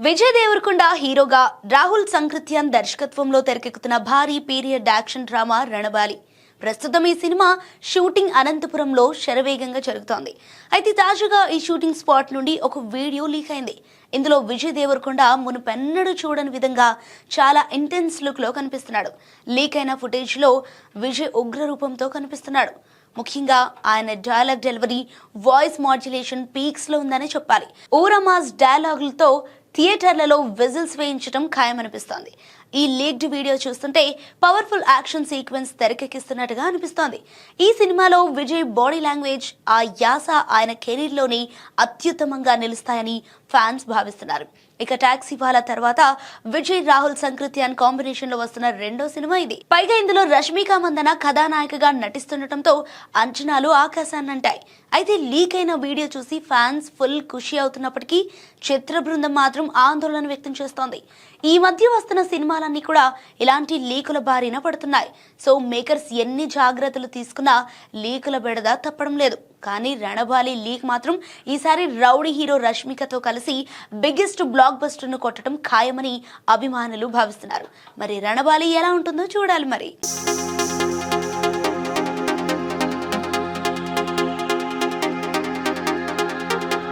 విజయ్ దేవరకొండ హీరోగా రాహుల్ సంకృత్యాన్ దర్శకత్వంలో తెరకెక్కుతున్న భారీ పీరియడ్ యాక్షన్ డ్రామా రణబాలి. ప్రస్తుతం ఈ సినిమా షూటింగ్ అనంతపురంలో శరవేగంగా జరుగుతోంది. అయితే తాజాగా ఈ షూటింగ్ స్పాట్ నుండి ఒక వీడియో లీక్ అయింది. ఇందులో విజయ్ దేవరకొండ మునుపెన్నడూ చూడని విధంగా చాలా ఇంటెన్స్ లుక్ లో కనిపిస్తున్నాడు. లీక్ అయిన ఫుటేజ్ లో విజయ్ ఉగ్ర రూపంతో కనిపిస్తున్నాడు. ముఖ్యంగా ఆయన dialogue delivery, voice modulation peaks లో ఉందనే చెప్పాలి. ఊరమాస్ డైలాగులతో థియేటర్లలో విజిల్స్ వేయించడం ఖాయమనిపిస్తోంది. ఈ లీక్డ్ వీడియో చూస్తుంటే పవర్ఫుల్ యాక్షన్ సీక్వెన్స్ తెరకెక్కిస్తున్నట్టుగా అనిపిస్తోంది. ఈ సినిమాలో విజయ్ బాడీ లాంగ్వేజ్, ఆ యాస ఆయన కెరీర్లోని అత్యుత్తమంగా నిలుస్తాయని ఫ్యాన్స్ భావిస్తున్నారు. ఇక టాక్సీ వాలా తర్వాత విజయ్ రాహుల్ సంకృత్యాన్ కాంబినేషన్ లో వస్తున్న రెండో సినిమా ఇది. పైగా ఇందులో రష్మిక మందన కథానాయికగా నటిస్తుండటంతో అంచనాలు ఆకాశాన్నంటాయి. అయితే లీక్ అయిన వీడియో చూసి ఫ్యాన్స్ ఫుల్ ఖుషి అవుతున్నప్పటికీ చిత్ర బృందం మాత్రం ఆందోళన వ్యక్తం చేస్తోంది. ఈ మధ్య వస్తున్న సినిమాలన్నీ కూడా ఇలాంటి లీకుల బారిన పడుతున్నాయి. సో మేకర్స్ ఎన్ని జాగ్రత్తలు తీసుకున్నా లీకుల బెడద తప్పడం లేదు. కానీ రణబాలి లీక్ మాత్రం ఈసారి రౌడీ హీరో రష్మికతో కలిసి బిగ్గెస్ట్ బ్లాక్ బస్టర్ ను కొట్టడం ఖాయమని అభిమానులు భావిస్తున్నారు. మరి రణబాలి ఎలా ఉంటుందో చూడాలి మరి.